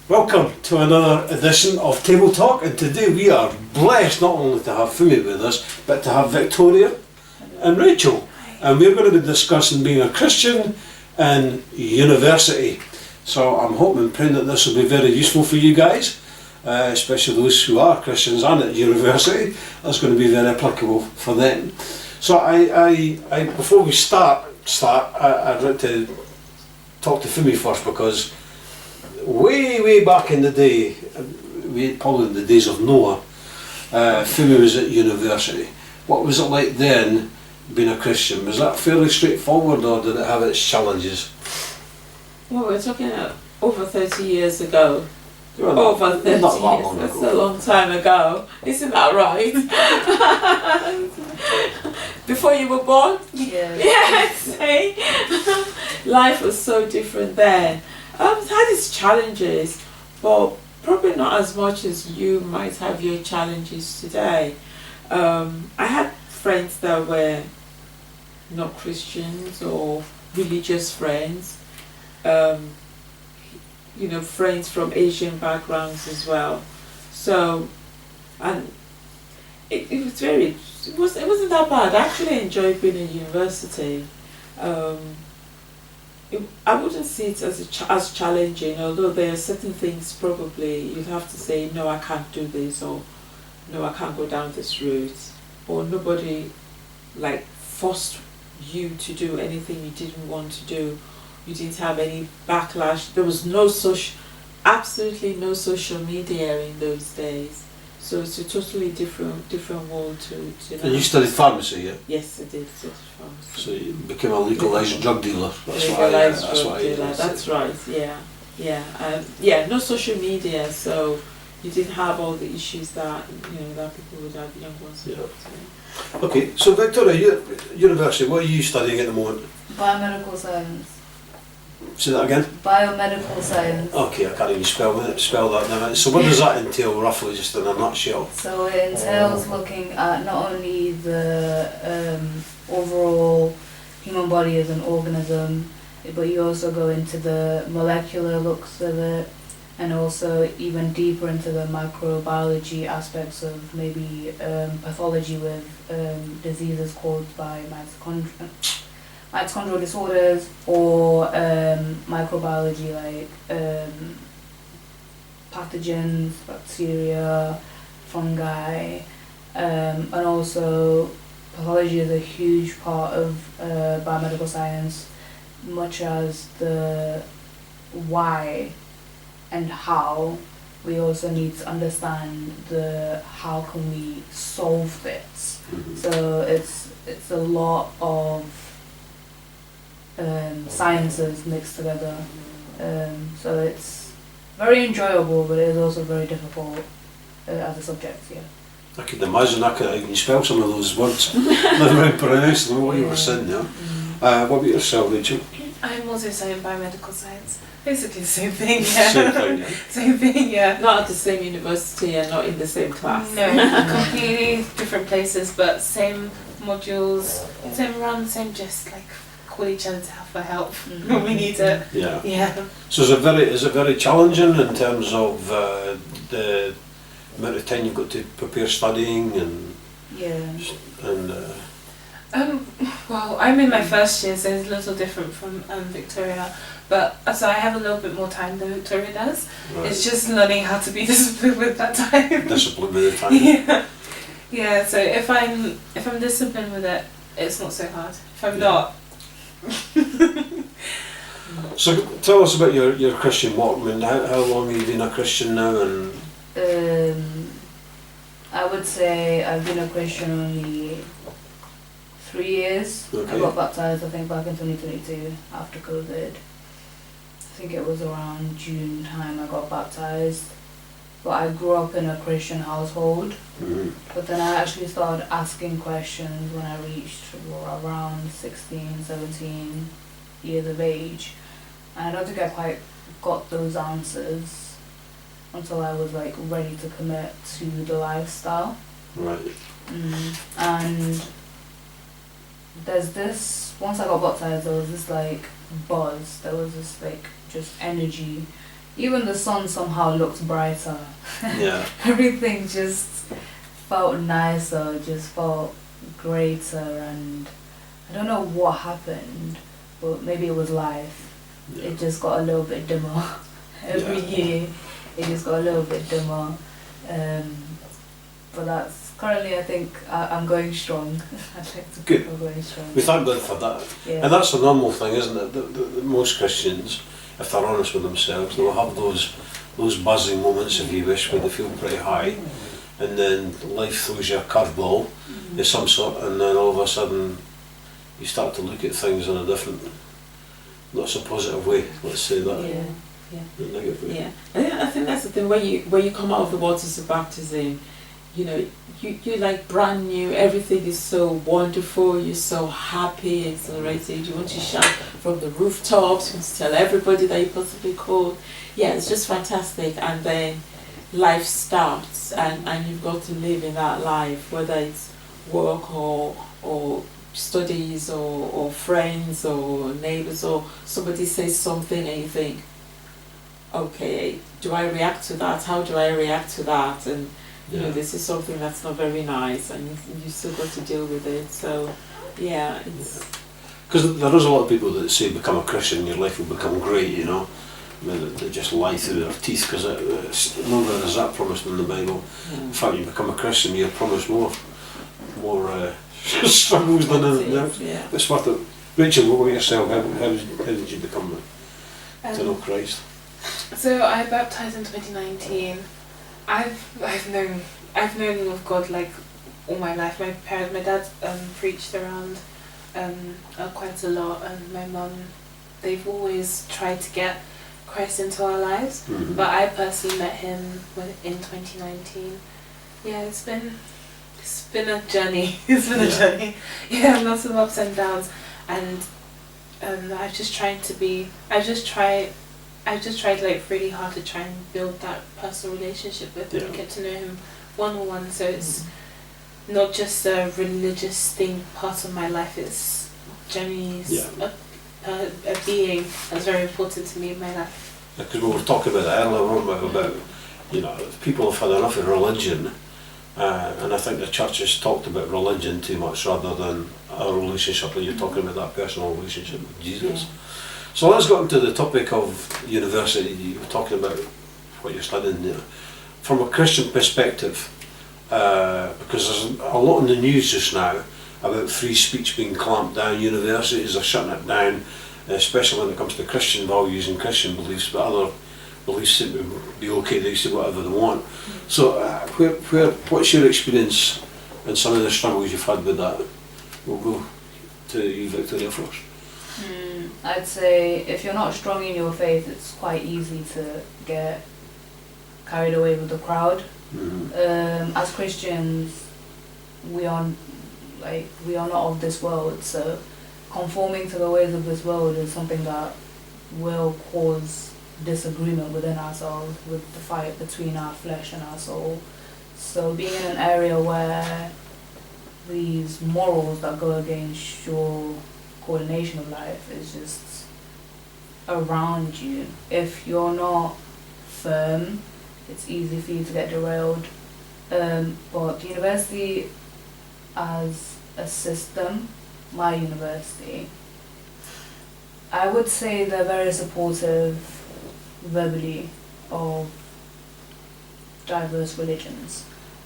Welcome to another edition of Table Talk, and today we are blessed not only to have Fumi with us, but to have Victoria and Rachel. And we're going to be discussing being a Christian in university. So I'm hoping and praying that this will be very useful for you guys, especially those who are Christians and at university. That's going to be very applicable for them. So I before we start, I'd like to talk to Fumi first, because way back in the day, probably in the days of Noah, Fumi was at university. What was it like then, being a Christian? Was that fairly straightforward, or did it have its challenges? Well, we're talking over 30 years ago. Well, Over 30 years, not that long that's ago. a long time ago. Isn't that right? Before you were born? Yeah. Yes, eh? Life was so different then. It had its challenges, but probably not as much as you might have your challenges today. I had friends that were not Christians or religious friends. Friends from Asian backgrounds as well. So, and it wasn't that bad. I actually enjoyed being in university. I wouldn't see it as challenging, although there are certain things probably you'd have to say, no, I can't do this, or no, I can't go down this route, or nobody forced you to do anything you didn't want to do. You didn't have any backlash. There was absolutely no social media in those days. So it's a totally different world to now. And you studied pharmacy, yeah? Yes, I did study pharmacy. So you became a legalised drug dealer. That's right. Yeah. No social media, so you didn't have all the issues that that people would have, young ones would have today. Okay, so Victoria, university, what are you studying at the moment? Biomedical science. Say that again? Biomedical science. Okay, I can't even spell that now. So what does that entail roughly, just in a nutshell? So it entails looking at not only the overall human body as an organism, but you also go into the molecular looks of it, and also even deeper into the microbiology aspects of maybe pathology with diseases caused by mitochondrial disorders, or microbiology like pathogens, bacteria, fungi, and also pathology is a huge part of biomedical science, much as the why and how. We also need to understand the how can we solve this. Mm-hmm. So it's a lot of sciences mixed together. So it's very enjoyable, but it is also very difficult as a subject. Yeah. I could imagine I can spell some of those words. Never mind pronouncing what you were saying there. What about yourself, Rachel? I'm also studying biomedical science. Basically the same thing, yeah. Same thing, yeah. Same thing, yeah. Not at the same university and not in the same class. No, completely different places, but same modules, same run, same gist, call each other to have for help when we need it. Yeah. Yeah. So is it very challenging in terms of the amount of time you've got to prepare studying and well, I'm in my first year, so it's a little different from Victoria, but so I have a little bit more time than Victoria does. Right. It's just learning how to be disciplined with that time. Discipline with the time. Yeah. So if I'm disciplined with it, it's not so hard. If I'm not. So tell us about your Christian walk. I mean, how long have you been a Christian now? And I would say I've been a Christian only 3 years. Okay. I got baptized, I think, back in 2022 after COVID. I think it was around June time I got baptized. But I grew up in a Christian household. mm-hmm. But then I actually started asking questions when I reached around 16, 17 years of age. And I don't think I quite got those answers until I was ready to commit to the lifestyle. Right. And there's this, once I got baptized, there was this buzz, there was this just energy even the sun somehow looked brighter. Yeah. Everything just felt nicer, just felt greater, and I don't know what happened, but maybe it was life. Yeah. It just got a little bit dimmer every year. It just got a little bit dimmer. But that's currently, I think I'm going strong. I'd like to Good. think I'm going strong. We thank God for that. Yeah. And that's a normal thing, isn't it? That most Christians, if they're honest with themselves, they'll have those buzzing moments, if you wish, where they feel pretty high, and then life throws you a curveball of some sort, and then all of a sudden you start to look at things in a different, not so positive way, let's say that. Yeah. In a negative way. Yeah, I think that's the thing. When you come out of the waters of baptism, you know, you're like brand new. Everything is so wonderful. You're so happy, exhilarated. You want to shout from the rooftops. You want to tell everybody that you possibly could. Yeah, it's just fantastic. And then life starts, and you've got to live in that life, whether it's work or studies or friends or neighbours, or somebody says something and you think, okay, do I react to that? How do I react to that? And you know, this is something that's not very nice, and you still got to deal with it. So, yeah, it's... Because there is a lot of people that say become a Christian, your life will become great, you know. I mean, they just lie through their teeth, because nowhere is that promised in the Bible. In fact, you become a Christian, you're promised more struggles than anything else. Yeah. It's worth it. Rachel, what about yourself? How did you become to know Christ? So I baptized in 2019. I've known of God like all my life. My dad preached around quite a lot, and my mum, they've always tried to get Christ into our lives. Mm-hmm. But I personally met him in 2019. Yeah, it's been a journey. It's been a journey. Yeah, lots of ups and downs, and I've just tried like really hard to try and build that personal relationship with him and get to know him one-on-one. So it's not just a religious thing part of my life. It's generally a being that's very important to me in my life. Because we were talking about that earlier, weren't we? About, you know, people have had enough of religion, and I think the church has talked about religion too much rather than a relationship. And you're talking about that personal relationship with Jesus. Yeah. So let's go into the topic of university. You were talking about what you're studying there. From a Christian perspective, because there's a lot in the news just now about free speech being clamped down, universities are shutting it down, especially when it comes to Christian values and Christian beliefs, but other beliefs seem to be okay, they say whatever they want. So what's your experience and some of the struggles you've had with that? We'll go to you, Victoria, first. I'd say if you're not strong in your faith, it's quite easy to get carried away with the crowd. Mm-hmm. As Christians, we are not of this world, so conforming to the ways of this world is something that will cause disagreement within ourselves, with the fight between our flesh and our soul. So being in an area where these morals that go against your coordination of life is just around you. If you're not firm, it's easy for you to get derailed. But university as a system, my university, I would say they're very supportive verbally of diverse religions.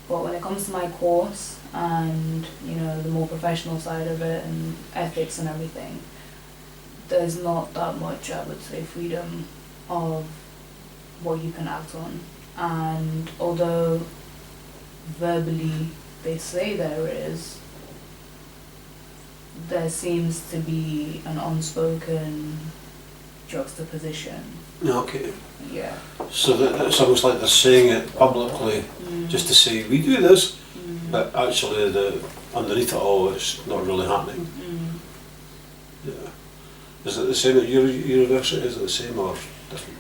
But when it comes to my course and, you know, the more professional side of it and ethics and everything, there's not that much, I would say, freedom of what you can act on. And although verbally they say there is, there seems to be an unspoken juxtaposition. Okay. Yeah. So it's almost like they're saying it publicly just to say, we do this, but actually underneath it all, it's not really happening. Yeah. Is it the same at your university? Is it the same or different?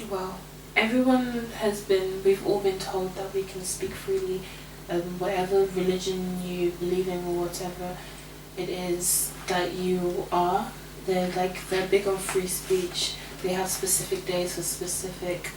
Well, we've all been told that we can speak freely, whatever religion you believe in or whatever it is that you are. They're big on free speech, they have specific days for specific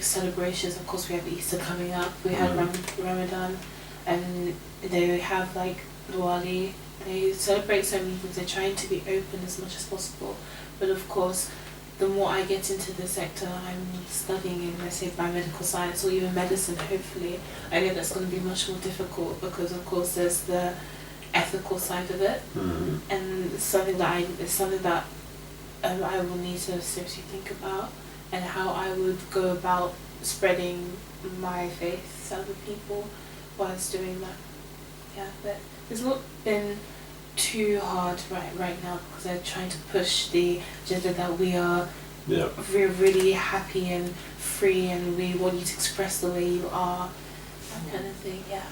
celebrations. Of course, we have Easter coming up. We have Ramadan, and they have like Diwali. They celebrate so many things. They're trying to be open as much as possible. But of course, the more I get into the sector, I'm studying in, let's say, biomedical science or even medicine, hopefully, I know that's going to be much more difficult because, of course, there's the ethical side of it, and it's something that I will need to seriously think about, and how I would go about spreading my faith to other people whilst doing that. Yeah, but it's not been too hard right now because they're trying to push the agenda that we're really happy and free and we want you to express the way you are, that kind of thing. Yeah.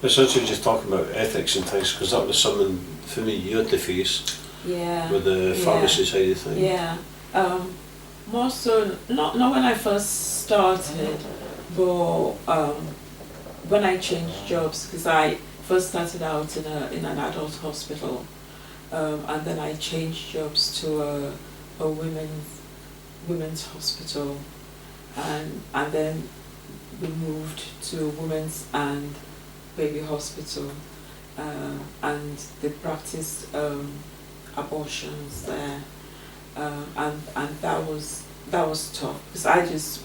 It's interesting just talking about ethics and things, because that was something for me you had to face with the pharmacy side of things. Yeah. More so, not when I first started, but when I changed jobs, because I first started out in an adult hospital, and then I changed jobs to a women's hospital, and then we moved to women's and baby hospital, and they practiced abortions there, and that was tough because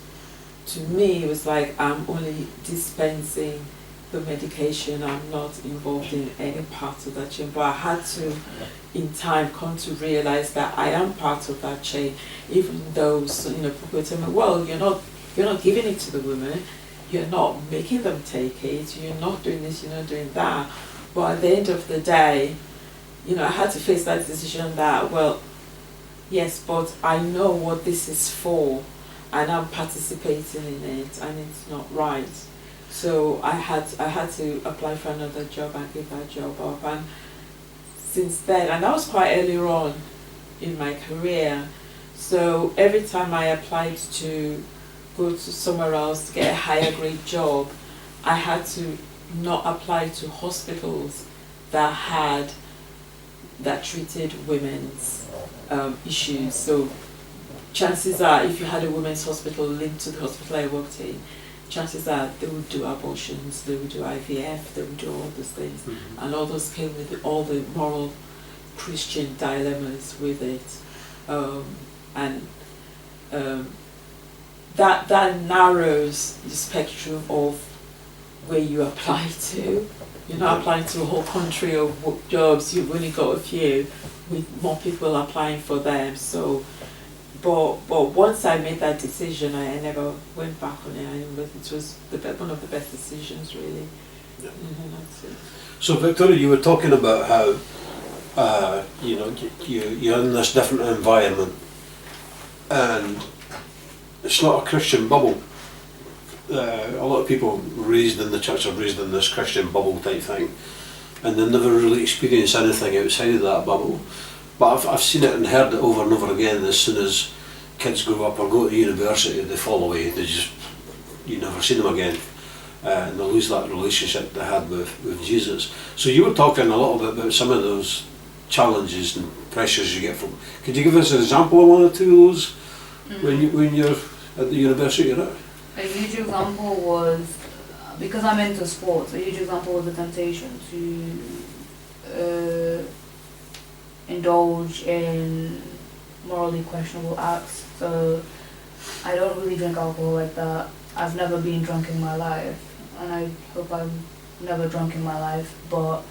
to me it was like I'm only dispensing the medication. I'm not involved in any part of that chain, but I had to in time come to realize that I am part of that chain, even though people tell me, well, you're not giving it to the women, you're not making them take it, you're not doing this, you're not doing that. But at the end of the day, I had to face that decision that, well, yes, but I know what this is for and I'm participating in it and it's not right. So I had to apply for another job and give that job up. And since then, and that was quite earlier on in my career, so every time I applied to go to somewhere else to get a higher grade job, I had to not apply to hospitals that treated women's issues. So chances are, if you had a women's hospital linked to the hospital I worked in, chances are they would do abortions, they would do IVF, they would do all those things, and all those came with all the moral Christian dilemmas with it, that narrows the spectrum of where you apply to. You're not applying to a whole country of jobs, you've only got a few, with more people applying for them. So, but once I made that decision, I never went back on it. It was one of the best decisions, really. Yeah. That's it. So, Victoria, you were talking about how you're in this different environment, and it's not a Christian bubble. A lot of people raised in the church are raised in this Christian bubble type thing, and they never really experience anything outside of that bubble. But I've seen it and heard it over and over again. As soon as kids grow up or go to university, they fall away. You never see them again, and they lose that relationship they had with Jesus. So you were talking a little bit about some of those challenges and pressures you get from. Could you give us an example of one or two of those when you're at the university you're at? A huge example was, because I'm into sports, a huge example was the temptation to indulge in morally questionable acts. So I don't really drink alcohol like that. I've never been drunk in my life, and I hope I'm never drunk in my life, but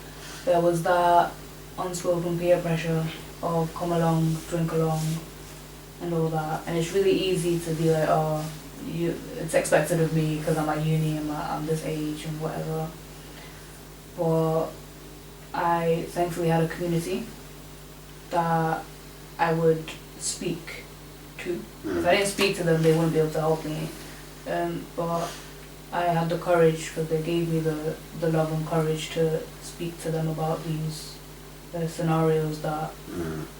there was that unspoken peer pressure of come along, drink along, and all that. And it's really easy to be like, oh, it's expected of me because I'm at uni and I'm this age and whatever. But I thankfully had a community that I would speak to. If I didn't speak to them, they wouldn't be able to help me. But I had the courage, because they gave me the love and courage to speak to them about these scenarios that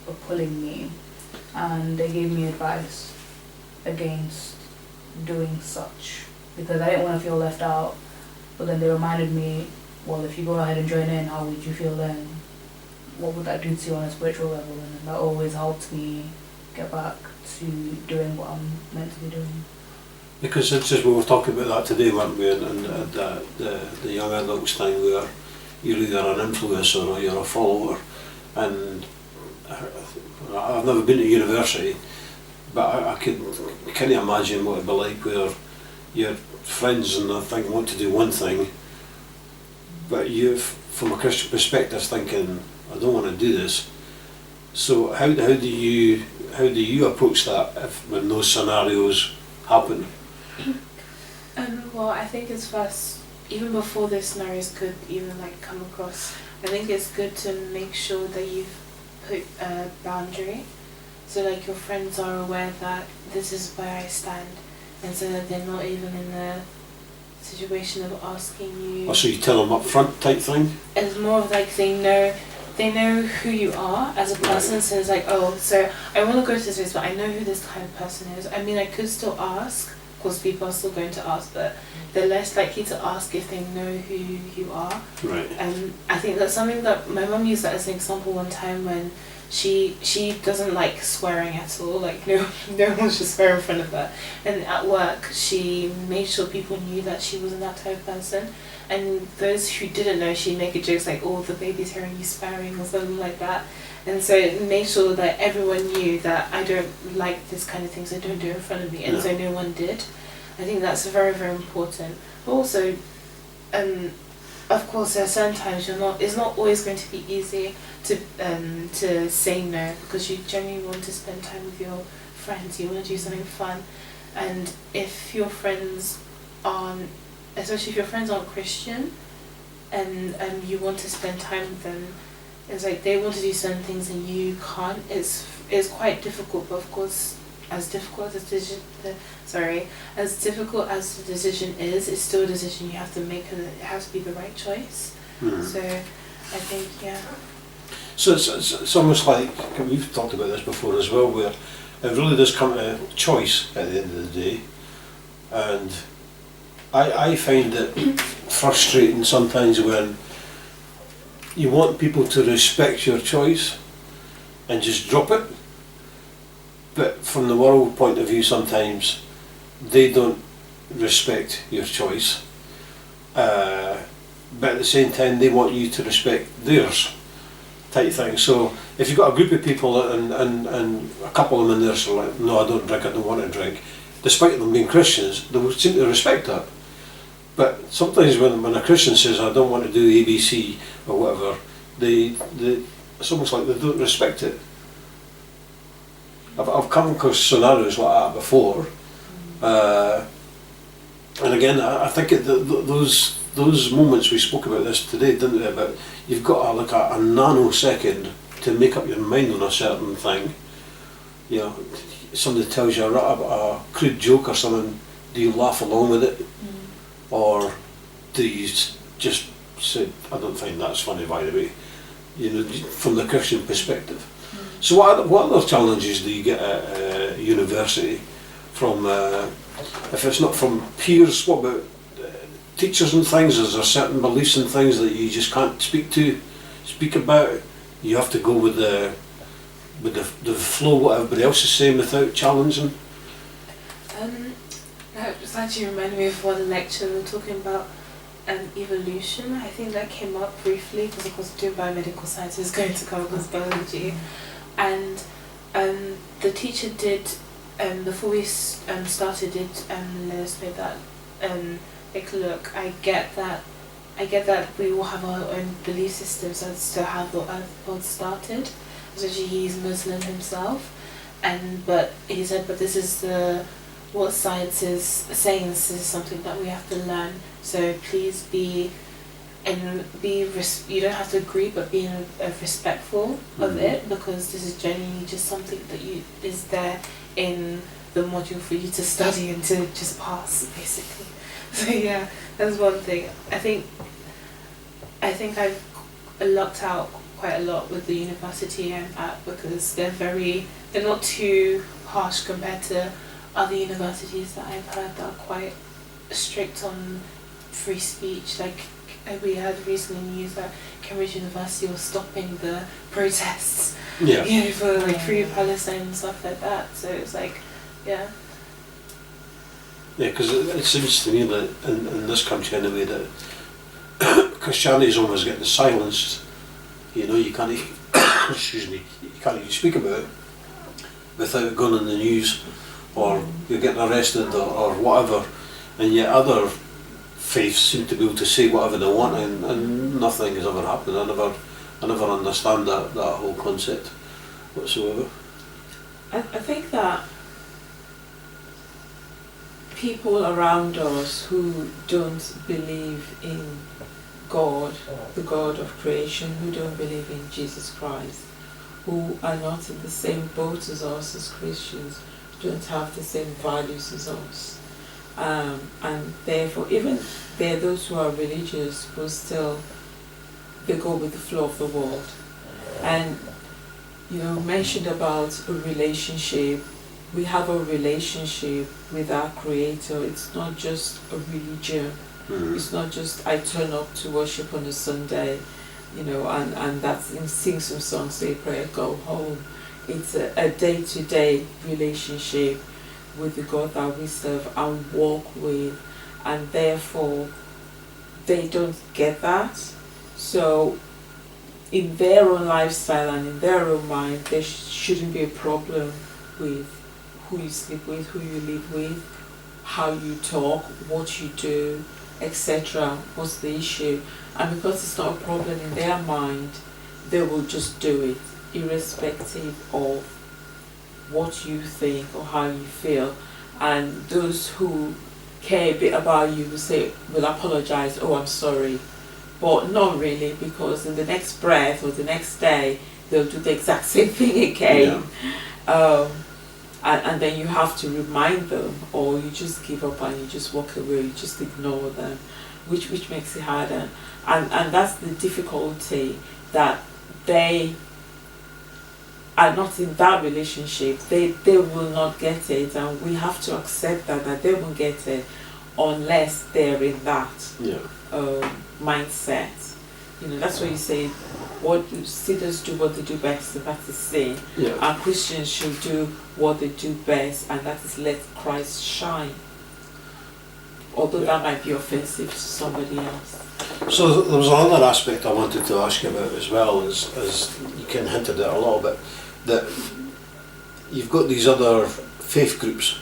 were pulling me, and they gave me advice against doing such, because I didn't want to feel left out. But then they reminded me, well, if you go ahead and join in, how would you feel then? what would that do to you on a spiritual level, and that always helped me get back to doing what I'm meant to be doing. Because it's just, we were talking about that today, weren't we, and the young adults thing where you're either an influencer or you're a follower. And I've never been to university, but I can't imagine what it'd be like where your friends and the thing want to do one thing, but you, from a Christian perspective, thinking, I don't want to do this. So how do you approach that when those scenarios happen? Well, I think it's first, even before those scenarios could even like come across, I think it's good to make sure that you've put a boundary, so like your friends are aware that this is where I stand, and so that they're not even in the situation of asking you. Or so you tell them up front type thing? It's more of like they know who you are as a person. Right. So it's like, oh, so I want to go to this place, but I know who this kind of person is. I mean, I could still ask, of course people are still going to ask, but they're less likely to ask if they know who you are. Right. And I think that's something that my mum used that as an example one time when she doesn't like swearing at all, like no one should swear in front of her. And at work she made sure people knew that she wasn't that type of person. And those who didn't know, she'd make a joke like, oh, the baby's hearing you swearing or something like that. And so it made sure that everyone knew that I don't like this kind of thing, so don't do it in front of me. And so no one did. I think that's very, very important. But also, of course, there are certain times it's not always going to be easy to say no, because you genuinely want to spend time with your friends, you want to do something fun. And if your friends aren't, especially if your friends aren't Christian, and you want to spend time with them, it's like they want to do certain things and you can't. It's quite difficult, but of course, as difficult as the decision is, it's still a decision you have to make, and it has to be the right choice. Mm-hmm. So I think, yeah. So it's almost like, we've talked about this before as well, where it really does come to choice at the end of the day. And I find it frustrating sometimes when you want people to respect your choice and just drop it. But from the world point of view, sometimes they don't respect your choice. But at the same time, they want you to respect theirs, type thing. So if you've got a group of people and a couple of them in there so like, no, I don't drink, I don't want to drink, despite them being Christians, they will seem to respect that. But sometimes when a Christian says, I don't want to do ABC or whatever, it's almost like they don't respect it. I've come across scenarios like that before, and again, I think those moments we spoke about this today, didn't we? About you've got a nanosecond to make up your mind on a certain thing. You know, somebody tells you a crude joke or something. Do you laugh along with it, or do you just say, I don't find that's funny, by the way? You know, from the Christian perspective. So what other challenges do you get at university from, if it's not from peers, what about teachers and things? Is there certain beliefs and things that you just can't speak about? You have to go with the flow, what everybody else is saying without challenging? That just actually reminded me of one lecture we were talking about evolution. I think that came up briefly because of course doing biomedical science is going to come across biology. And the teacher did, before we started, did let us know that, like, look, I get that we all have our own belief systems as to how the world started. Especially he's Muslim himself, but he said, but this is what science is saying. This is something that we have to learn. So please you don't have to agree, but be respectful of it, because this is genuinely just something that is there in the module for you to study and to just pass, basically. So yeah, that's one thing. I think I've lucked out quite a lot with the university I'm at, because they're not too harsh compared to other universities that I've heard that are quite strict on free speech, like we had recently news that Cambridge University was stopping the protests, Yeah. you know, for like free Palestine and stuff like that. So it's like, yeah. Yeah, because it seems to me that in this country anyway that Christianity's almost getting silenced. You know, you can't even, excuse me, you can't even speak about it without going on the news, or you're getting arrested or whatever, and yet other faiths seem to be able to say whatever they want, and nothing has ever happened. I never understand that whole concept whatsoever. I think that people around us who don't believe in God, the God of creation, who don't believe in Jesus Christ, who are not in the same boat as us as Christians, don't have the same values as us. And therefore, even there are those who are religious, but still they go with the flow of the world. And you know, mentioned about a relationship. We have a relationship with our Creator. It's not just a religion. It's not just I turn up to worship on a Sunday, you know, and that's and sing some songs, say a prayer, go home. It's a day-to-day relationship with the God that we serve and walk with, and therefore they don't get that. So in their own lifestyle and in their own mind, there shouldn't be a problem with who you sleep with, who you live with, how you talk, what you do, etc. What's the issue? And because it's not a problem in their mind, they will just do it, irrespective of what you think or how you feel. And those who care a bit about you will say, will apologize, oh I'm sorry. But not really, because in the next breath or the next day, they'll do the exact same thing again. Yeah. And then you have to remind them, or you just give up and you just walk away, you just ignore them, which makes it harder. And that's the difficulty, that they are not in that relationship. They will not get it, and we have to accept that they won't get it unless they're in that mindset. You know, that's why you say, what sinners do what they do best, and that is sin. Yeah. And Christians should do what they do best, and that is let Christ shine. Although that might be offensive to somebody else. So there was another aspect I wanted to ask you about as well, as you can hinted at a little bit, that you've got these other faith groups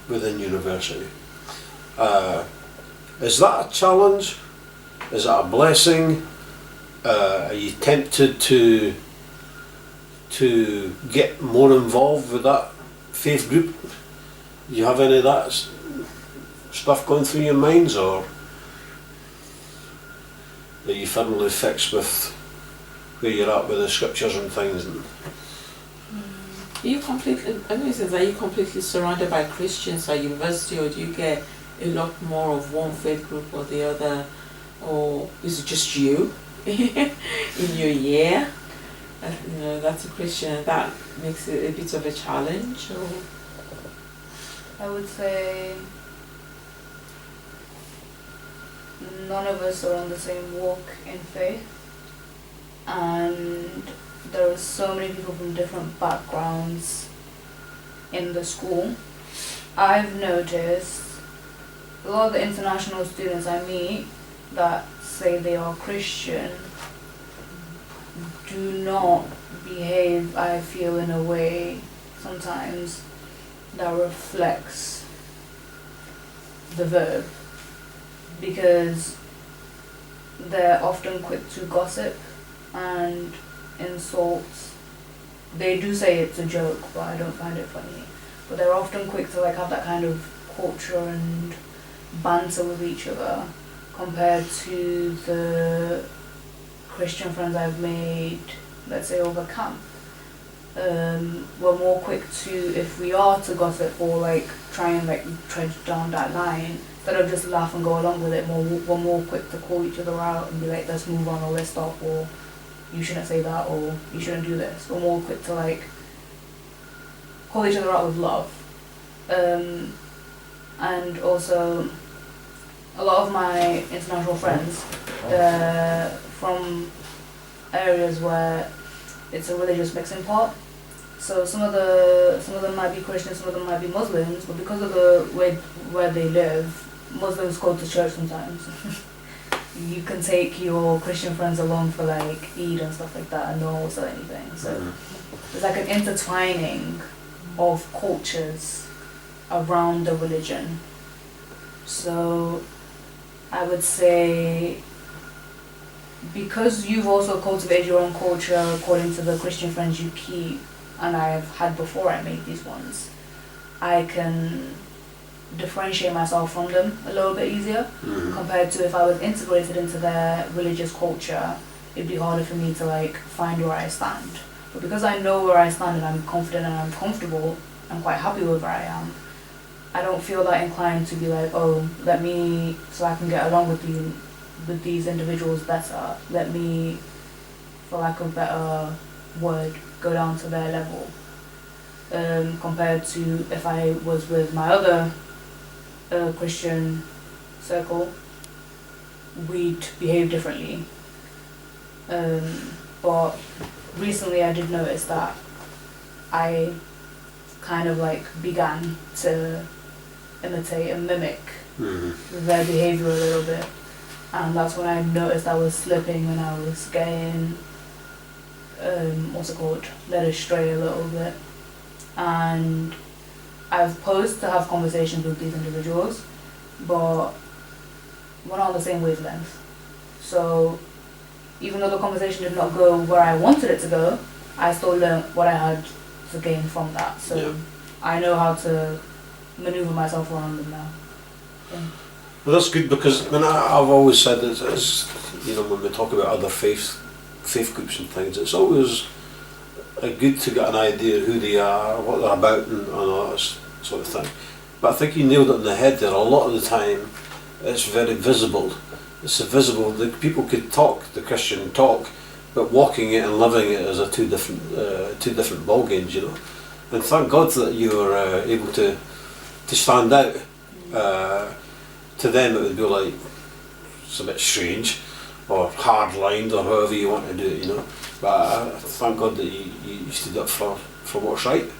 within university. Is that a challenge? Is that a blessing? Are you tempted to get more involved with that faith group? Do you have any of that stuff going through your minds, or are you firmly fixed with where you're at with the scriptures and things? Are you completely surrounded by Christians at university, or do you get a lot more of one faith group or the other, or is it just you in your year? You know, that's a Christian, and that makes it a bit of a challenge. Or I would say none of us are on the same walk in faith, and there are so many people from different backgrounds in the school. I've noticed a lot of the international students I meet that say they are Christian do not behave, I feel, in a way sometimes that reflects the verb, because they're often quick to gossip and insult. They do say it's a joke, but I don't find it funny. But they're often quick to have that kind of culture and banter with each other, compared to the Christian friends I've made, let's say over camp. We're more quick to, if we are to gossip or try and tread down that line, instead of just laugh and go along with it, we're more quick to call each other out and be like, let's move on, or let's stop, or you shouldn't say that, or you shouldn't do this. We're more quick to call each other out with love. And also, a lot of my international friends, they're from areas where it's a religious mixing pot. So some of them might be Christian, some of them might be Muslims, but because of the way where they live, Muslims go to church sometimes. You can take your Christian friends along for like Eid and stuff like that, and no one will say anything. So there's like an intertwining of cultures around the religion. So I would say, because you've also cultivated your own culture according to the Christian friends you keep, and I've had before I made these ones, I can differentiate myself from them a little bit easier, compared to if I was integrated into their religious culture. It'd be harder for me to like find where I stand. But because I know where I stand and I'm confident and I'm comfortable, I'm quite happy with where I am, I don't feel that inclined to be like, oh, let me, so I can get along with these individuals better, let me, for lack of a better word, go down to their level, compared to if I was with my other Christian circle, we'd behave differently. But recently I did notice that I kind of like began to imitate and mimic their behaviour a little bit, and that's when I noticed I was slipping and I was getting led astray a little bit. And I've posed to have conversations with these individuals, but we're not on the same wavelength. So even though the conversation did not go where I wanted it to go, I still learned what I had to gain from that. So I know how to maneuver myself around them now. Yeah. Well, that's good, because I mean, I've always said that when we talk about other faith groups and things, it's always good to get an idea of who they are, what they're about, and all that sort of thing. But I think you nailed it on the head there. A lot of the time, it's very visible. It's visible. The people could talk the Christian talk, but walking it and living it is two different ball games, And thank God that you were able to stand out. To them, it would be like it's a bit strange, or hard lined, or however you want to do it, But thank God that you stood up for what's right,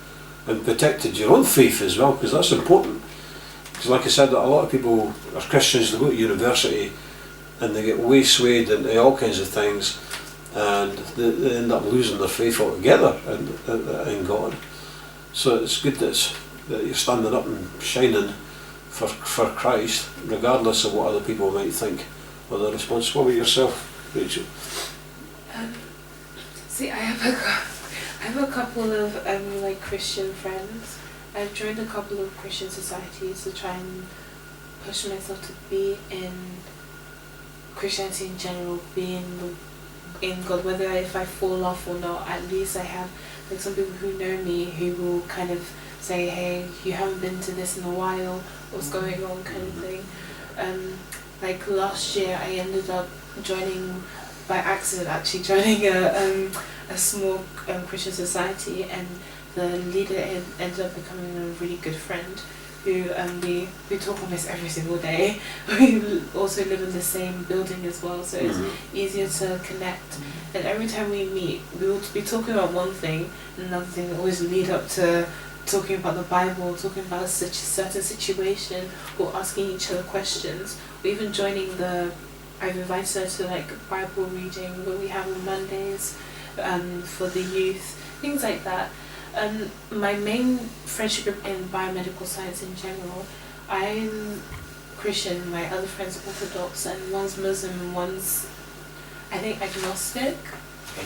and protected your own faith as well, because that's important. Because like I said, a lot of people are Christians, they go to university and they get way swayed into all kinds of things, and they end up losing their faith altogether in God. So it's good that you're standing up and shining for Christ, regardless of what other people might think or their response. What about yourself, Rachel? See, I have a couple of Christian friends. I've joined a couple of Christian societies to try and push myself to be in Christianity in general, be in God, whether if I fall off or not. At least I have like some people who know me who will kind of say, hey, you haven't been to this in a while, what's going on, kind of thing. Like last year I ended up joining, by accident actually, joining a small Christian society, and the leader ended up becoming a really good friend who we talk almost every single day. We also live in the same building as well, so it's easier to connect. And every time we meet, we will be talking about one thing, and another thing will always lead up to talking about the Bible, talking about a certain situation, or asking each other questions, or even joining I've invited her to like Bible reading where we have on Mondays for the youth, things like that. My main friendship group in biomedical science in general, I'm Christian, my other friends are Orthodox, and one's Muslim and one's, I think, agnostic.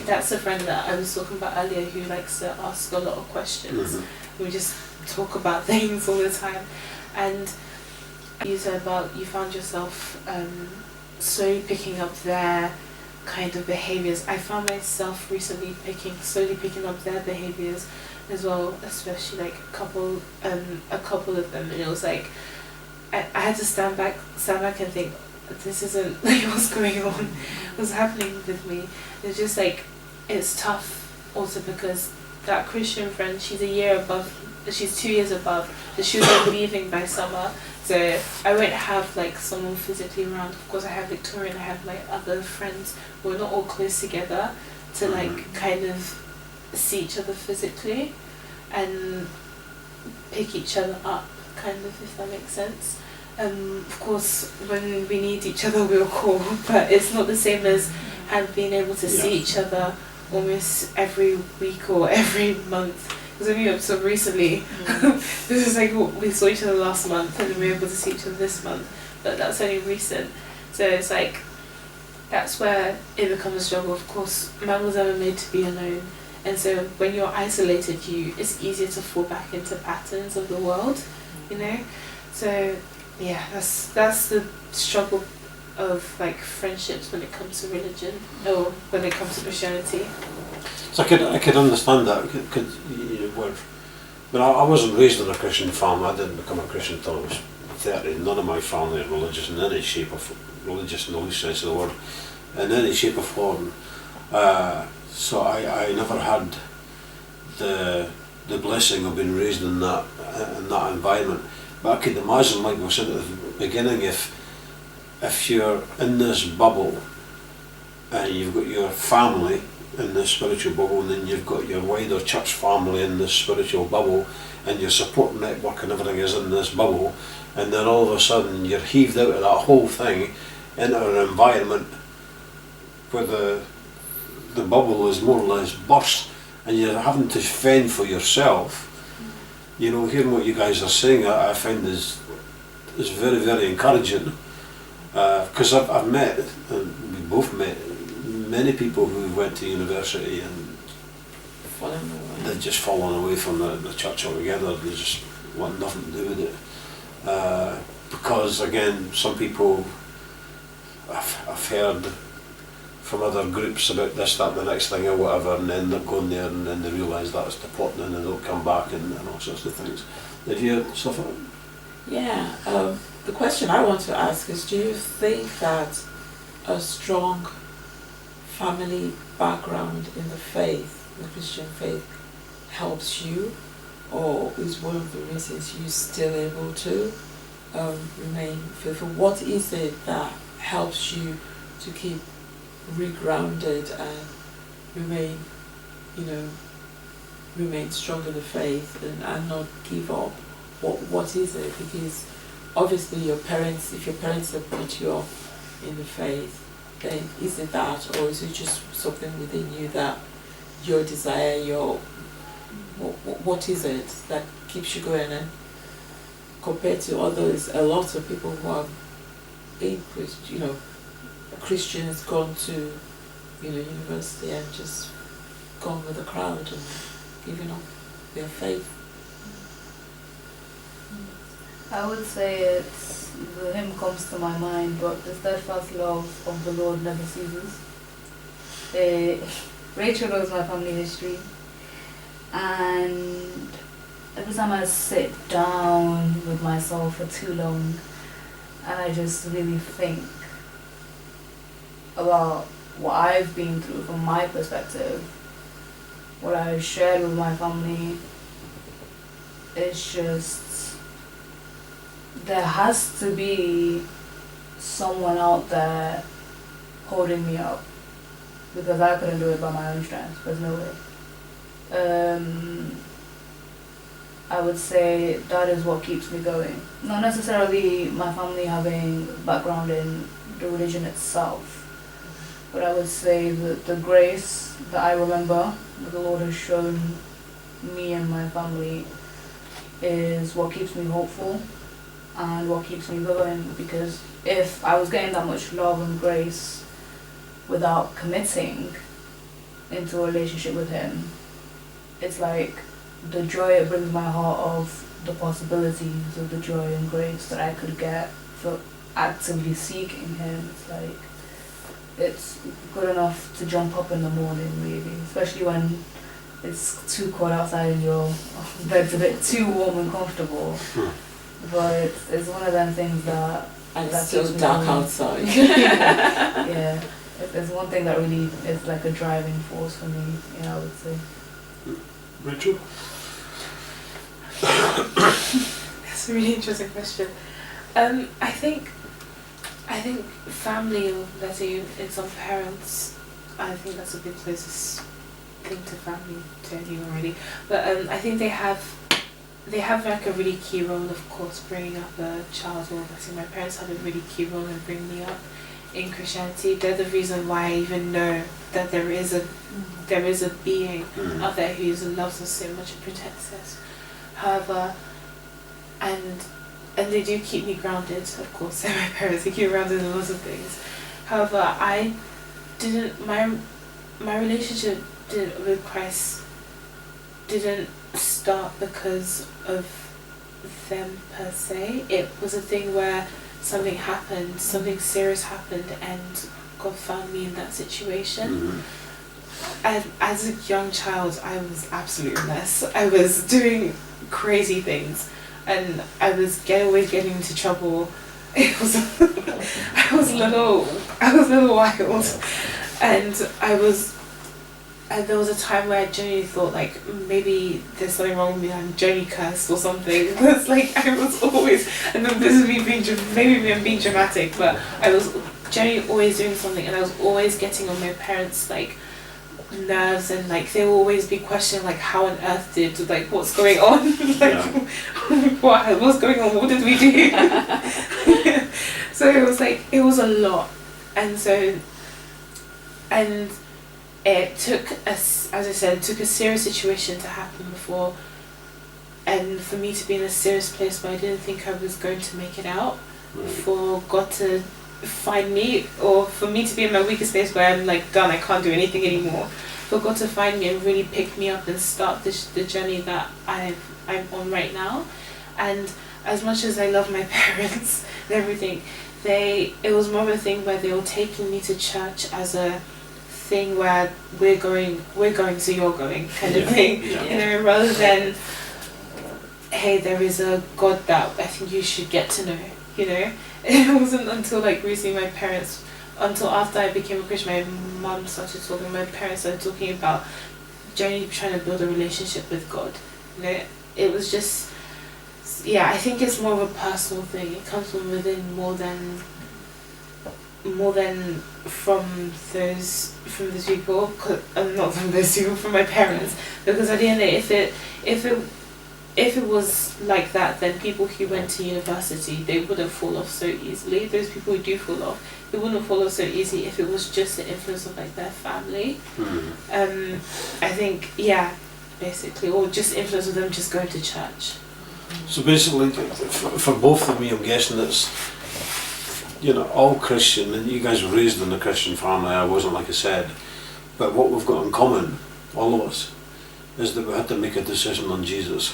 That's a friend that I was talking about earlier who likes to ask a lot of questions. We just talk about things all the time. And you said about you found yourself slowly picking up their kind of behaviours. I found myself recently slowly picking up their behaviours as well, especially like a couple of them, and it was like I had to stand back and think, this isn't like what's going on, what's happening with me. It's just like, it's tough also because that Christian friend, she's a year above, she's 2 years above, so she was like leaving by summer. So I won't have like someone physically around. Of course, I have Victoria and I have my other friends. We're not all close together to like kind of see each other physically and pick each other up, kind of, if that makes sense. Of course, when we need each other, we'll call, but it's not the same as being able to see each other almost every week or every month. Because I mean, so recently, this is like we saw each other last month, and then we were able to see each other this month. But that's only recent, so it's like that's where it becomes a struggle. Of course, man was never made to be alone, and so when you're isolated, it's easier to fall back into patterns of the world, you know. So yeah, that's the struggle of like friendships when it comes to religion or when it comes to Christianity. So I could understand that. But I wasn't raised in a Christian family. I didn't become a Christian until I was 30. None of my family are religious in any shape of religious in the loose sense of the word, in any shape or form. So I never had the blessing of being raised in that environment. But I could imagine, like we said at the beginning, if you're in this bubble and you've got your family in this spiritual bubble, and then you've got your wider church family in this spiritual bubble, and your support network and everything is in this bubble, and then all of a sudden you're heaved out of that whole thing into an environment where the bubble is more or less burst, and you're having to fend for yourself. You know, hearing what you guys are saying, I find is very, very encouraging, because I've met, and we both met, many people who went to university and they've just fallen away from the church altogether. They just want nothing to do with it. Because again, some people I've heard from other groups about this, that, the next thing or whatever, and end up going there and then they realise that's deporting and they don't come back and all sorts of things. Did you suffer? Yeah, the question I want to ask is, do you think that a strong family background in the faith, the Christian faith, helps you, or is one of the reasons you're still able to remain faithful? What is it that helps you to keep regrounded and remain strong in the faith and not give up? What is it? Because obviously if your parents have put you up in the faith, then is it that, or is it just something within you that your desire, what is it that keeps you going? And compared to others, a lot of people who have been Christians, gone to university and just gone with the crowd and given up their faith. I would say the hymn comes to my mind, but the steadfast love of the Lord never ceases. Rachel knows my family history, and every time I sit down with myself for too long and I just really think about what I've been through from my perspective, what I shared with my family, it's just, there has to be someone out there holding me up, because I couldn't do it by my own strength. There's no way. I would say that is what keeps me going. Not necessarily my family having background in the religion itself, but I would say that the grace that I remember that the Lord has shown me and my family is what keeps me hopeful and what keeps me going. Because if I was getting that much love and grace without committing into a relationship with Him, it's like the joy it brings my heart of the possibilities of the joy and grace that I could get for actively seeking Him. It's like, it's good enough to jump up in the morning, really, especially when it's too cold outside and your bed's a bit too warm and comfortable. But it's one of them things that It's so dark outside. Yeah, it's one thing that really is like a driving force for me, I would say. Rachel? That's a really interesting question. I think family, or let's say in some parents, I think that's a bit closest thing to family to anyone already. But I think they have like a really key role, of course, bringing up a child. Or let's say my parents had a really key role in bringing me up in Christianity. They're the reason why I even know that there is a being out there who loves us so much and protects us. However, and they do keep me grounded, of course. They're my parents, they keep me grounded in lots of things. However, my relationship with Christ didn't start because of them per se. It was a thing where something happened, something serious happened, and God found me in that situation. As a young child, I was absolute mess. I was doing crazy things, and I was always getting into trouble. It was I was a little wild, and there was a time where I genuinely thought like maybe there's something wrong with me. I'm genuinely cursed or something. It's like I was always, and then this is me being maybe I'm being dramatic, but I was genuinely always doing something, and I was always getting on my parents like nerves, and like they will always be questioning like how on earth did like what's going on what's going on, what did we do? So it was like it was a lot, and it took as I said, it took a serious situation to happen before, and for me to be in a serious place where I didn't think I was going to make it out, for God to find me, or for me to be in my weakest place where I'm like done, I can't do anything anymore, for God to find me and really pick me up and start the journey that I'm on right now. And as much as I love my parents and everything, it was more of a thing where they were taking me to church as a thing where we're going so you're going kind of thing, you know, rather than hey, there is a God that I think you should get to know, you know. It wasn't until like recently until after I became a Christian, my mum started talking, my parents started talking about genuinely trying to build a relationship with God, you know. It was just, I think it's more of a personal thing. It comes from within more than from those people, not from those people, from my parents. Because at the end of the day, if it was like that, then people who went to university, they wouldn't fall off so easily. Those people who do fall off, they wouldn't fall off so easy if it was just the influence of like their family. I think, basically, or just influence of them just going to church. So basically, for both of me, I'm guessing it's, you know, all Christian, and you guys were raised in a Christian family, I wasn't, like I said, but what we've got in common, all of us, is that we had to make a decision on Jesus.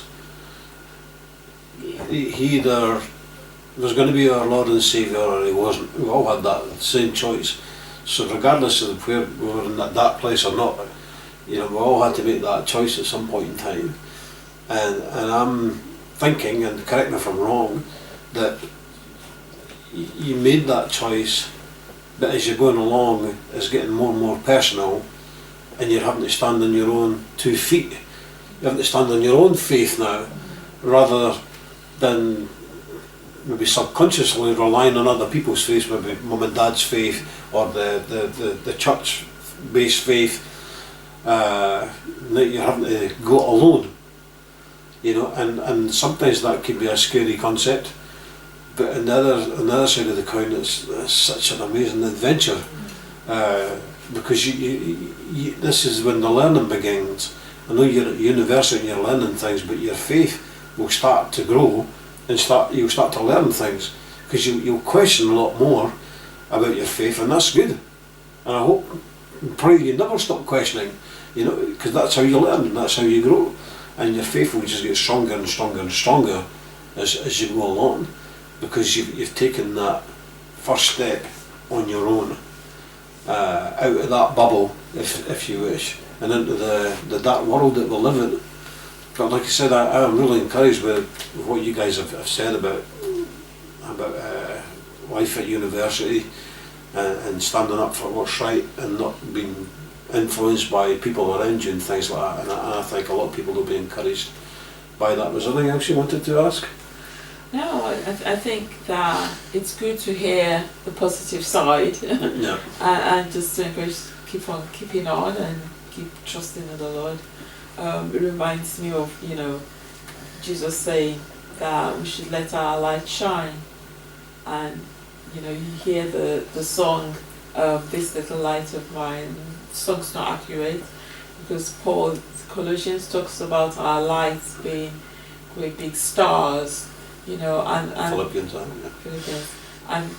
He either was going to be our Lord and Saviour or he wasn't. We all had that same choice. So regardless of where we were in that place or not, you know, we all had to make that choice at some point in time. And I'm thinking, and correct me if I'm wrong, that you made that choice, but as you're going along, it's getting more and more personal, and you're having to stand on your own 2 feet. You're having to stand on your own faith now, rather than maybe subconsciously relying on other people's faith, maybe mum and dad's faith, or the church-based faith, that you're having to go alone. You know, and sometimes that can be a scary concept, but on the other side of the coin, it's such an amazing adventure, because you this is when the learning begins. I know you're at university and you're learning things, but your faith will start to grow, and you'll start to learn things, because you'll question a lot more about your faith, and that's good. And I hope, pray you never stop questioning, you know, because that's how you learn, that's how you grow, and your faith will just get stronger and stronger and stronger as you go along, because you've taken that first step on your own, out of that bubble, if you wish, and into the dark world that we live in. But like I said, I am really encouraged with what you guys have said about life at university, and standing up for what's right, and not being influenced by people around you and things like that. And I think a lot of people will be encouraged by that. Was there anything else you wanted to ask? No, I think that it's good to hear the positive side Yeah. and just to encourage, keep on keeping on and keep trusting in the Lord. It reminds me of, Jesus saying that we should let our light shine. And, you hear the song, This Little Light of Mine. The song's not accurate because Colossians talks about our lights being great big stars, and Philippians, yeah. Philippians, and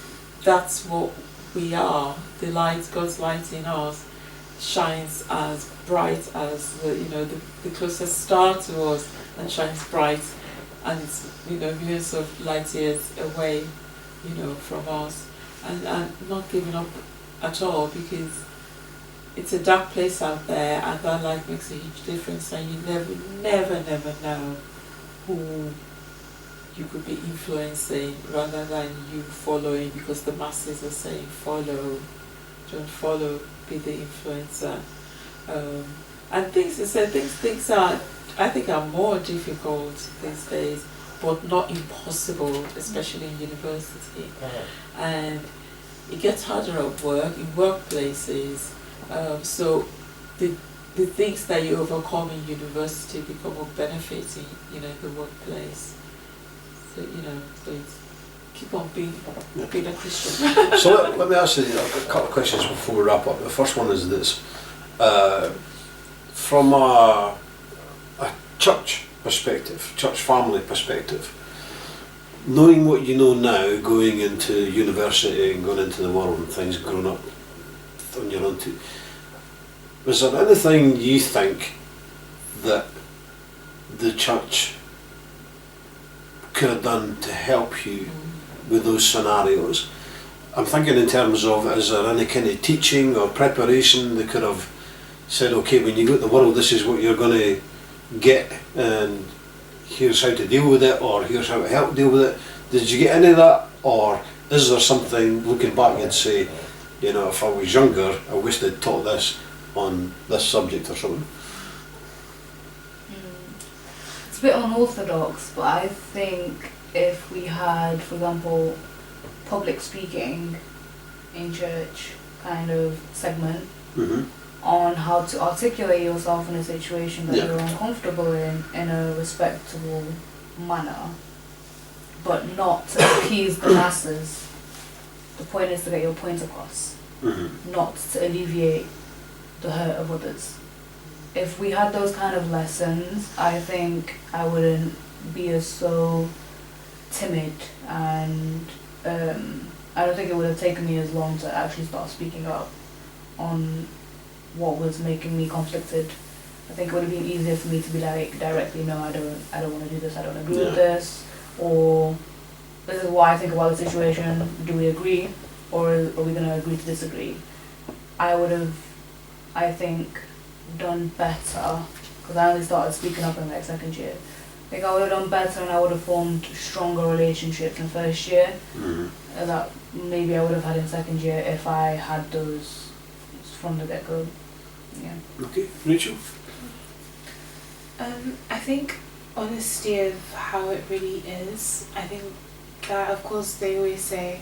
that's what we are. The light, God's light in us, shines as bright as the closest star to us, and shines bright, and millions of light years away, from us, and not giving up at all, because it's a dark place out there, and that light makes a huge difference, and you never know who you could be influencing rather than you following, because the masses are saying follow, don't follow, be the influencer. And things are, I think, are more difficult these days, but not impossible, especially in university. And it gets harder at work, in workplaces. So the things that you overcome in university become of benefit in the workplace. So so it's keep on being a Christian. So let me ask you a couple of questions before we wrap up. The first one is this: from a church perspective, church family perspective, knowing what you know now, going into university and going into the world and things, growing up on your own too, was there anything you think that the church could have done to help you with those scenarios? I'm thinking in terms of, is there any kind of teaching or preparation they could have said, okay, when you go to the world, this is what you're going to get, and here's how to deal with it, or here's how to help deal with it. Did you get any of that, or is there something, looking back, you'd say, if I was younger, I wish they'd taught this on this subject or something? It's a bit unorthodox, but I think if we had, for example, public speaking in church kind of segment on how to articulate yourself in a situation that you're uncomfortable in a respectable manner, but not to appease the masses. The point is to get your point across, not to alleviate the hurt of others. If we had those kind of lessons, I think I wouldn't be as so timid, and I don't think it would have taken me as long to actually start speaking up on what was making me conflicted. I think it would have been easier for me to be like directly, no, I don't want to do this, I don't agree with this, or this is what I think about the situation, do we agree, or are we going to agree to disagree? I would have, I think, done better, because I only started speaking up in like second year. I think I would have done better, and I would have formed stronger relationships in first year that maybe I would have had in second year if I had those from the get-go. Yeah. Okay, Rachel? I think honesty of how it really is. I think that, of course, they always say,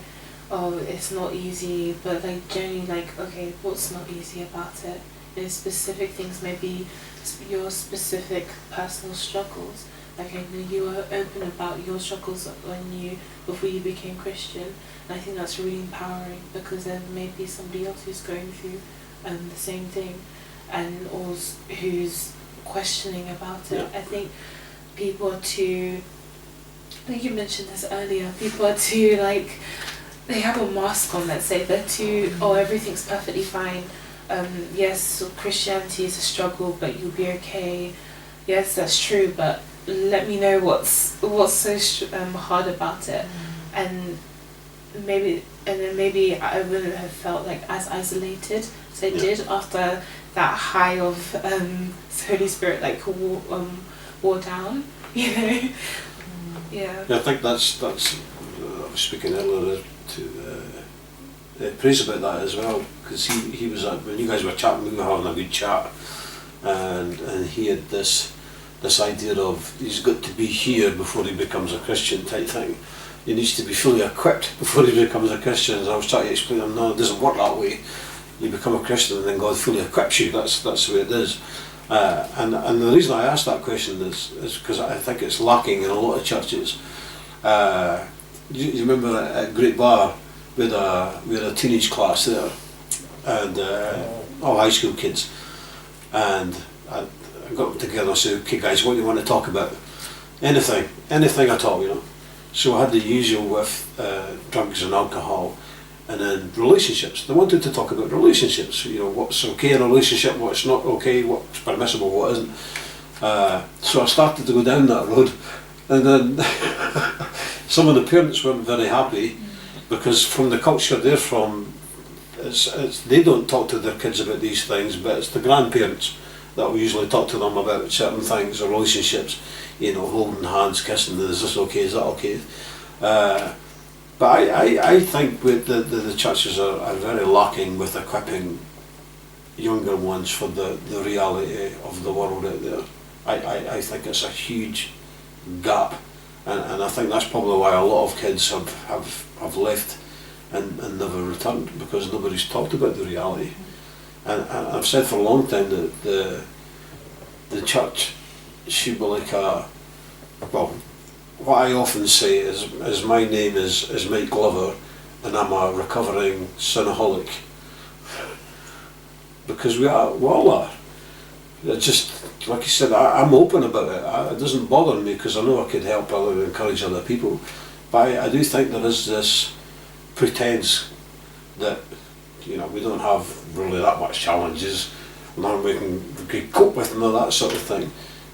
oh, it's not easy, but like generally, like, okay, what's not easy about it? There's specific things, maybe your specific personal struggles. Like, I know you were open about your struggles before you became Christian, and I think that's really empowering, because then maybe somebody else who's going through the same thing, and or who's questioning about it. I think people are too, I think you mentioned this earlier, people are too, like, they have a mask on, let's say, they're too, oh, everything's perfectly fine. Yes, so Christianity is a struggle, but you'll be okay. Yes, that's true, but let me know what's so hard about it, and then maybe I wouldn't have felt like as isolated as I did after that high of the Holy Spirit, like wore down, you know. Yeah. I think that's I was speaking earlier to praise about that as well, because he was when you guys were chatting, we were having a good chat, and he had this idea of he's got to be here before he becomes a Christian type thing. He needs to be fully equipped before he becomes a Christian. And I was trying to explain to him, no, it doesn't work that way. You become a Christian and then God fully equips you. That's the way it is. And the reason I asked that question is because I think it's lacking in a lot of churches. You remember at Great Bar, we had a teenage class there, and all high school kids, and I got them together and said, okay guys, what do you want to talk about? Anything at all, you know. So I had the usual with drugs and alcohol, and then relationships. They wanted to talk about relationships, you know, what's okay in a relationship, what's not okay, what's permissible, what isn't. So I started to go down that road, and then some of the parents weren't very happy, because from the culture they're from, they don't talk to their kids about these things, but it's the grandparents that will usually talk to them about certain things or relationships, you know, holding hands, kissing, is this okay, is that okay? But I think the churches are very lacking with equipping younger ones for the reality of the world out there. I think it's a huge gap, and I think that's probably why a lot of kids have left and never returned, because nobody's talked about the reality. And I've said for a long time that the church should be like well, what I often say is my name is Mike Glover, and I'm a recovering sinaholic, because we all are. Just like you said, I'm open about it. It doesn't bother me, because I know I could help and encourage other people. But I do think there is this pretense that, you know, we don't have really that much challenges, and we can cope with and all that sort of thing.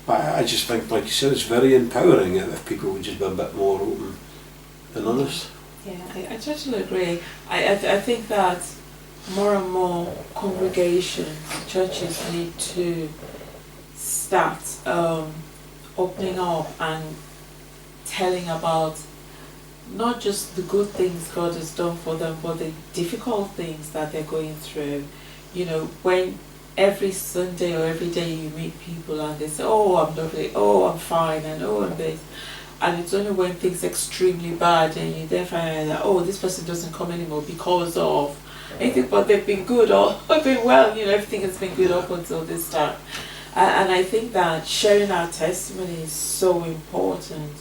But I just think, like you said, it's very empowering if people would just be a bit more open and honest. Yeah, I totally agree. I think that more and more congregations, churches need to start opening up and telling about not just the good things God has done for them, but the difficult things that they're going through. You know, when every Sunday or every day you meet people and they say, oh, I'm lovely, oh, I'm fine, and oh, I'm this. And it's only when things are extremely bad and you then find out that, oh, this person doesn't come anymore because of anything, but they've been good or they've been well, you know, everything has been good up until this time. And I think that sharing our testimony is so important.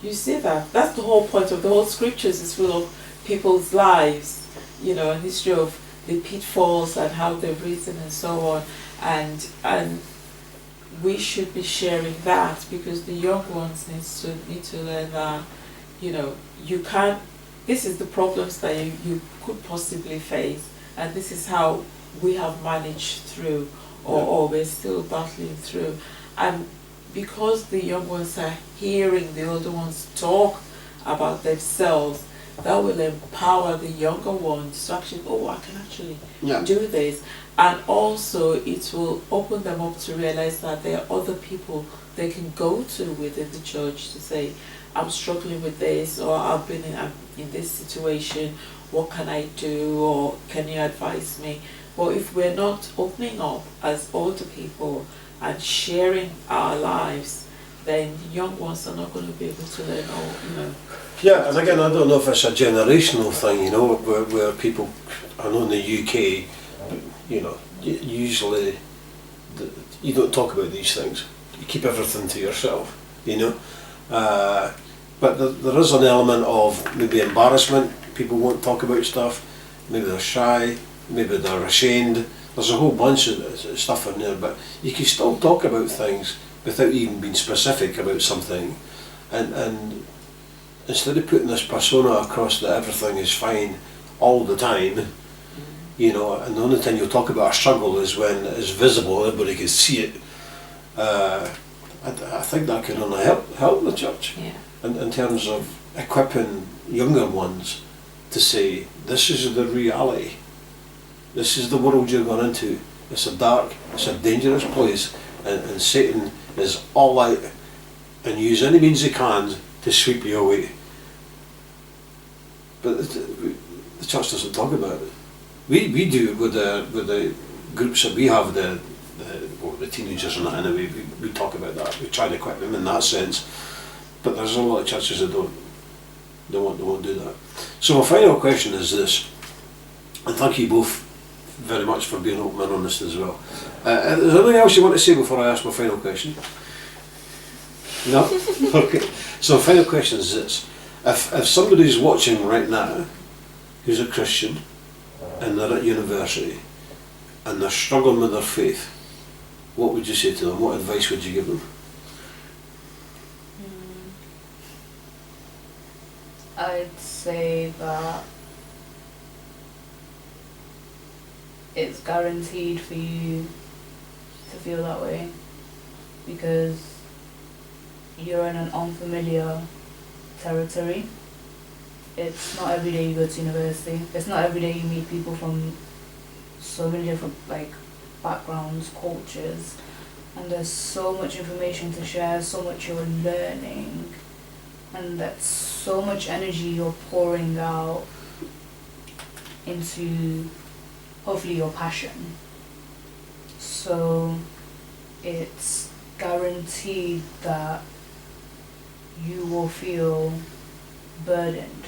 You see that's the whole point of the whole scriptures, is full of people's lives, you know, a history of the pitfalls and how they've risen and so on, and we should be sharing that, because the young ones need to learn that, you know, you can't, this is the problems that you could possibly face, and this is how we have managed through, or we're still battling through. And because the young ones are hearing the older ones talk about themselves, that will empower the younger ones to actually, oh, I can actually do this. And also it will open them up to realize that there are other people they can go to within the church to say, I'm struggling with this, or I've been in this situation, what can I do, or can you advise me? But if we're not opening up as older people and sharing our lives, then the young ones are not going to be able to learn all, you know. Yeah, and again, I don't know if it's a generational thing, you know, where people, I know in the UK, you know, usually you don't talk about these things. You keep everything to yourself, you know. But there is an element of maybe embarrassment. People won't talk about stuff. Maybe they're shy. Maybe they're ashamed. There's a whole bunch of stuff in there, but you can still talk about things without even being specific about something. And instead of putting this persona across that everything is fine all the time, you know, and the only time you'll talk about a struggle is when it's visible, everybody can see it. I think that can only help the church, in terms of equipping younger ones to say, this is the reality. This is the world you're going into. It's a dark, it's a dangerous place, and Satan is all out and use any means he can to sweep you away. But the the church doesn't talk about it. We do it with the groups that we have, the teenagers and that, and we talk about that. We try to equip them in that sense. But there's a lot of churches that won't do that. So my final question is this, and thank you both very much for being open and honest as well. Is there anything else you want to say before I ask my final question? No? Okay. So my final question is this. If somebody's watching right now who's a Christian and they're at university and they're struggling with their faith, what would you say to them? What advice would you give them? I'd say that it's guaranteed for you to feel that way because you're in an unfamiliar territory. It's not every day you go to university. It's not every day you meet people from so many different backgrounds, cultures, and there's so much information to share, so much you're learning, and that's so much energy you're pouring out into hopefully your passion. So it's guaranteed that you will feel burdened,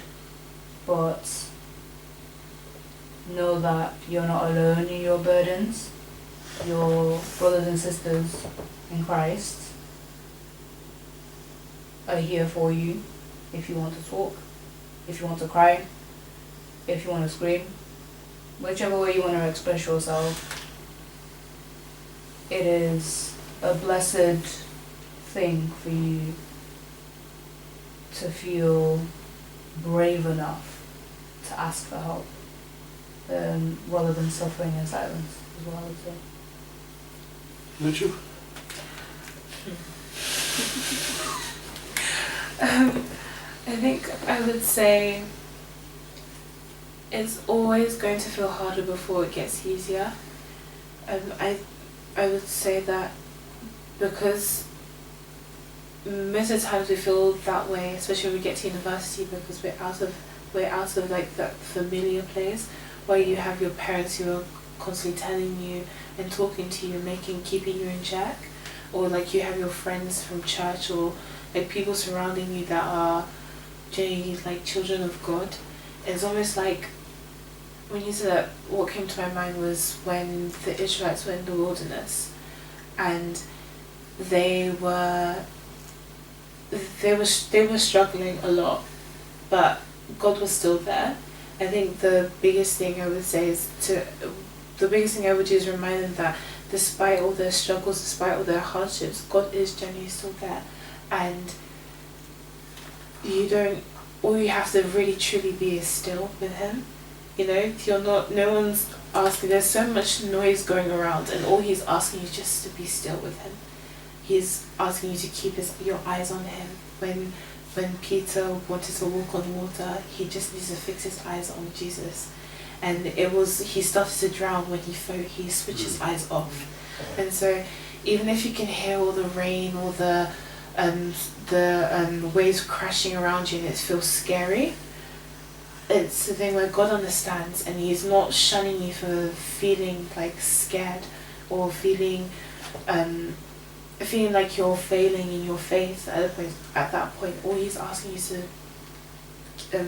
but know that you're not alone in your burdens. Your brothers and sisters in Christ are here for you if you want to talk, if you want to cry, if you want to scream, whichever way you want to express yourself. It is a blessed thing for you to feel brave enough to ask for help, rather than suffering in silence, is what I would say. Would you? I think I would say it's always going to feel harder before it gets easier. I would say that because most of the times we feel that way, especially when we get to university, because we're out of that familiar place where you have your parents who are constantly telling you and talking to you, keeping you in check, or you have your friends from church or people surrounding you that are genuinely children of God. It's almost like when you said that, what came to my mind was when the Israelites were in the wilderness and they were struggling a lot, but God was still there. I think the biggest thing I would do is remind them that despite all their struggles, despite all their hardships, God is genuinely still there, and all you have to really truly be is still with Him. No one's asking, there's so much noise going around, and all He's asking you just to be still with Him. He's asking you to keep your eyes on Him. When Peter wanted to walk on water, he just needs to fix his eyes on Jesus. And he started to drown when he switched his eyes off. And so even if you can hear all the rain, all the waves crashing around you and it feels scary, it's the thing where God understands and He's not shunning you for feeling scared or feeling like you're failing in your faith. At that point, all He's asking you to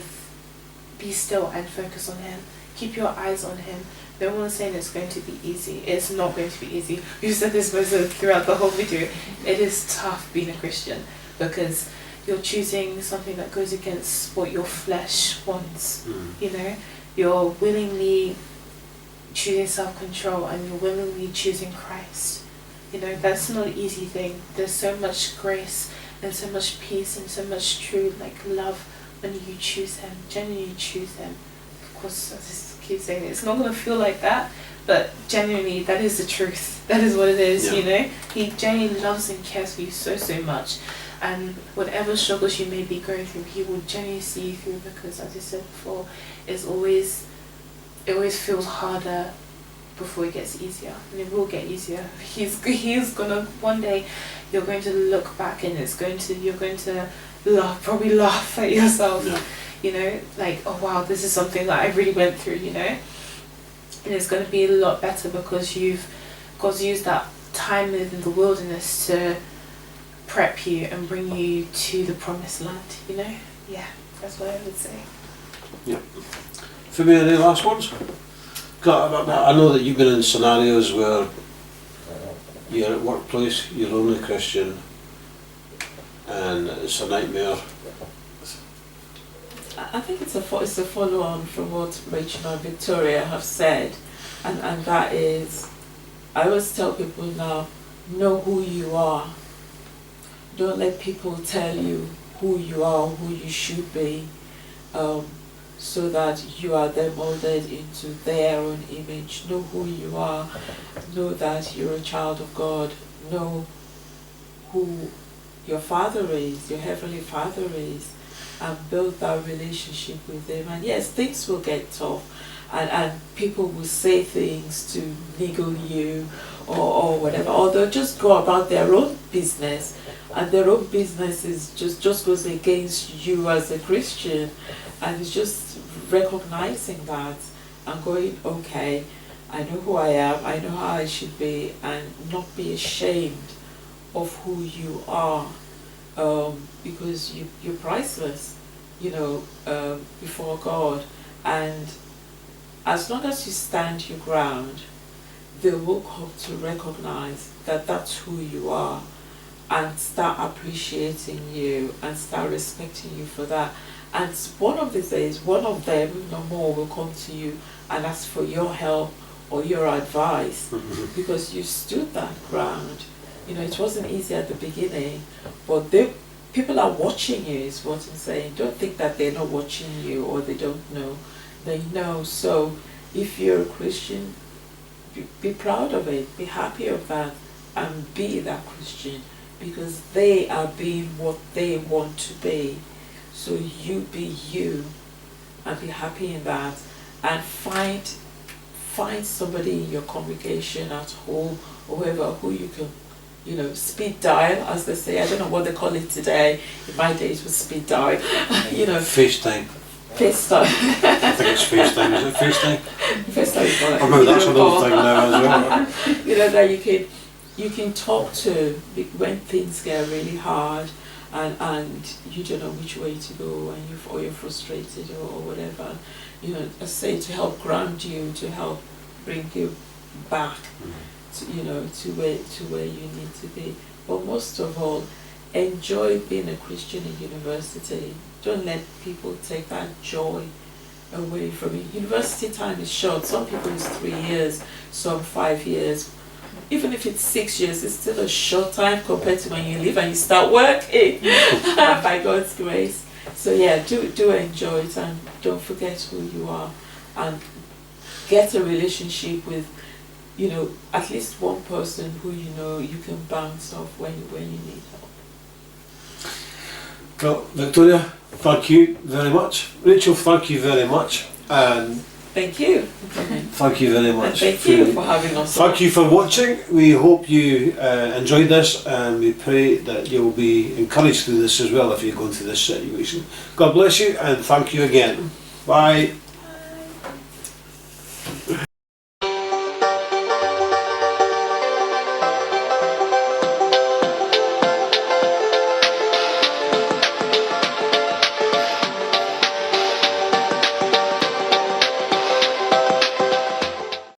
be still and focus on Him. Keep your eyes on Him. No one's saying it's going to be easy. It's not going to be easy. We've said this throughout the whole video. It is tough being a Christian because you're choosing something that goes against what your flesh wants. You're willingly choosing self-control and you're willingly choosing Christ. That's not an easy thing. There's so much grace and so much peace and so much true love when you choose Him, genuinely choose Him. Of course, I just keep saying it's not going to feel like that, but genuinely that is the truth. That is what it is. He genuinely loves and cares for you so much, and whatever struggles you may be going through, He will genuinely see you through, because as I said before, it always feels harder before it gets easier, and it will get easier. He's gonna, one day you're going to look back and you're going to probably laugh at yourself. you know, like, oh wow, this is something that I really went through, you know. And it's going to be a lot better because God's used that time in the wilderness to prep you and bring you to the promised land, you know. Yeah, that's what I would say. For me, any last ones? I know that you've been in scenarios where you're at workplace, you're only Christian, and it's a nightmare. I think it's a follow on from what Rachel and Victoria have said, and that is, I always tell people now, know who you are. Don't let people tell you who you are, who you should be, so that you are then molded into their own image. Know who you are. Know that you're a child of God. Know who your Father is, your Heavenly Father is, and build that relationship with Him. And yes, things will get tough, and people will say things to niggle you or whatever, or they'll just go about their own business, and their own business is just goes against you as a Christian. And it's just recognizing that and going, okay, I know who I am, I know how I should be, and not be ashamed of who you are, because you're priceless, you know, before God. And as long as you stand your ground, they will come to recognize that that's who you are, and start appreciating you and start respecting you for that. And one of these days, one of them, if not more, will come to you and ask for your help or your advice, because you stood that ground. You know, it wasn't easy at the beginning, but people are watching you, is what I'm saying. Don't think that they're not watching you or they don't know. They know. So if you're a Christian, be proud of it, be happy of that, and be that Christian, because they are being what they want to be. So you be you and be happy in that, and find somebody in your congregation, at home, or whoever, who you can, you know, speed dial, as they say. I don't know what they call it today. In my days it was speed dial. You know, FaceTime. FaceTime. I think it's FaceTime. Is it FaceTime? FaceTime. Oh no, that's another thing now as well. You know, that you can talk to when things get really hard, and you don't know which way to go, and you're frustrated or whatever. You know, I say, to help ground you, to help bring you back, to, you know, to where you need to be. But most of all, enjoy being a Christian in university. Don't let people take that joy away from you. University time is short. Some people it's 3 years, some 5 years. Even if it's 6 years, it's still a short time compared to when you leave and you start working by God's grace. So yeah, do enjoy it, and don't forget who you are, and get a relationship with, you know, at least one person who you know you can bounce off when you need help. Well, Victoria, thank you very much. Rachel, thank you very much. And Thank you. thank you very much. And thank you for having us. Thank you for watching. We hope you enjoyed this, and we pray that you will be encouraged through this as well if you're going through this situation. God bless you, and thank you again. Bye.